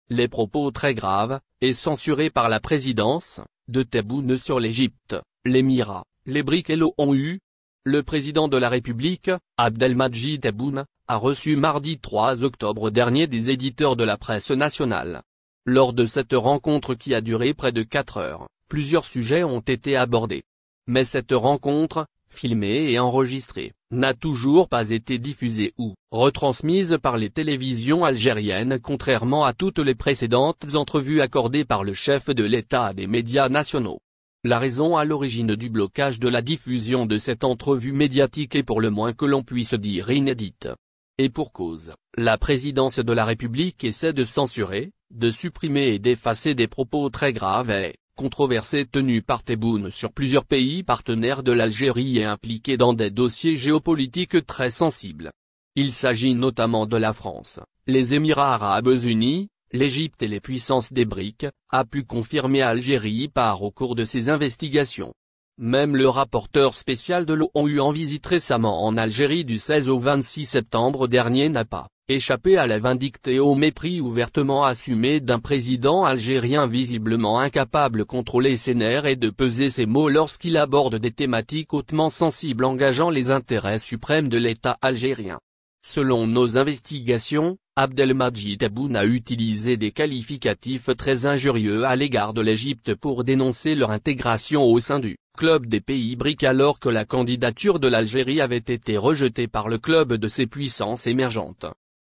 les propos très graves, et censurés par la présidence, de Tebboune sur l'Égypte, l'Émirat, les BRICS et l'ONU. Le président de la République, Abdelmadjid Tebboune, a reçu mardi 3 octobre dernier des éditeurs de la presse nationale. Lors de cette rencontre qui a duré près de 4 heures, plusieurs sujets ont été abordés. Mais cette rencontre, filmée et enregistrée, n'a toujours pas été diffusée ou retransmise par les télévisions algériennes contrairement à toutes les précédentes entrevues accordées par le chef de l'État à des médias nationaux. La raison à l'origine du blocage de la diffusion de cette entrevue médiatique est pour le moins que l'on puisse dire inédite. Et pour cause, la présidence de la République essaie de censurer, de supprimer et d'effacer des propos très graves et controversés tenus par Tebboune sur plusieurs pays partenaires de l'Algérie et impliqués dans des dossiers géopolitiques très sensibles. Il s'agit notamment de la France, les Émirats arabes unis, l'Égypte et les puissances des BRICS, a pu confirmer Algérie au cours de ses investigations. Même le rapporteur spécial de l'ONU en visite récemment en Algérie du 16 au 26 septembre dernier n'a pas échappé à la vindicte et au mépris ouvertement assumé d'un président algérien visiblement incapable de contrôler ses nerfs et de peser ses mots lorsqu'il aborde des thématiques hautement sensibles engageant les intérêts suprêmes de l'État algérien. Selon nos investigations, Abdelmadjid Tebboune a utilisé des qualificatifs très injurieux à l'égard de l'Égypte pour dénoncer leur intégration au sein du club des pays BRICS alors que la candidature de l'Algérie avait été rejetée par le club de ces puissances émergentes.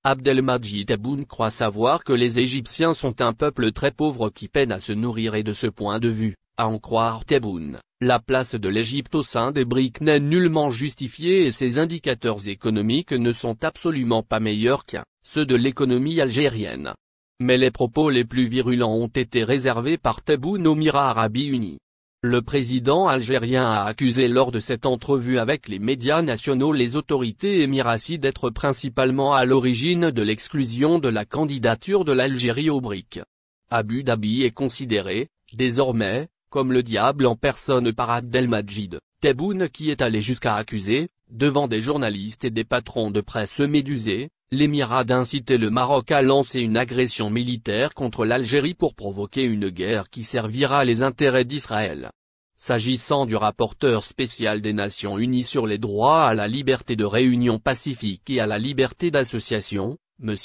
Abdelmadjid Tebboune croit savoir que les Égyptiens sont un peuple très pauvre qui peine à se nourrir et de ce point de vue, à en croire Tebboune, la place de l'Égypte au sein des BRICS n'est nullement justifiée et ses indicateurs économiques ne sont absolument pas meilleurs que ceux de l'économie algérienne. Mais les propos les plus virulents ont été réservés par Tebboune aux Émirats arabes unis. Le président algérien a accusé lors de cette entrevue avec les médias nationaux les autorités émiraties d'être principalement à l'origine de l'exclusion de la candidature de l'Algérie aux BRICS. Abu Dhabi est considéré, désormais, comme le diable en personne par Abdelmadjid Tebboune qui est allé jusqu'à accuser, devant des journalistes et des patrons de presse médusés, l'Émirat d'inciter le Maroc à lancer une agression militaire contre l'Algérie pour provoquer une guerre qui servira les intérêts d'Israël. S'agissant du rapporteur spécial des Nations Unies sur les droits à la liberté de réunion pacifique et à la liberté d'association, M.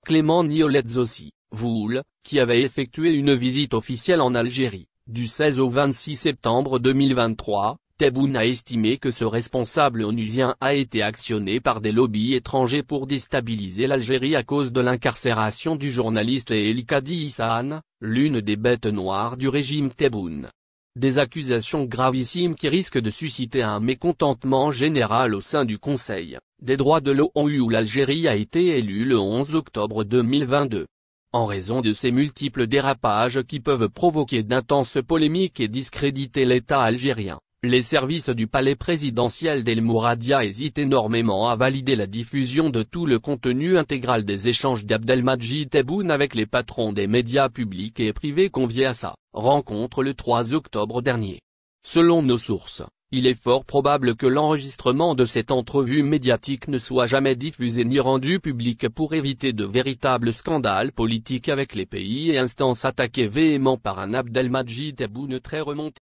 Clément Niolette-Zossi, Voul, qui avait effectué une visite officielle en Algérie, du 16 au 26 septembre 2023, Tebboune a estimé que ce responsable onusien a été actionné par des lobbies étrangers pour déstabiliser l'Algérie à cause de l'incarcération du journaliste El Kadi Issaan, l'une des bêtes noires du régime Tebboune. Des accusations gravissimes qui risquent de susciter un mécontentement général au sein du Conseil des droits de l'ONU où l'Algérie a été élue le 11 octobre 2022. En raison de ces multiples dérapages qui peuvent provoquer d'intenses polémiques et discréditer l'État algérien. Les services du palais présidentiel d'El Mouradia hésitent énormément à valider la diffusion de tout le contenu intégral des échanges d'Abdelmadjid Tebboune avec les patrons des médias publics et privés conviés à sa rencontre le 3 octobre dernier. Selon nos sources, il est fort probable que l'enregistrement de cette entrevue médiatique ne soit jamais diffusé ni rendu public pour éviter de véritables scandales politiques avec les pays et instances attaqués véhément par un Abdelmadjid Tebboune très remonté.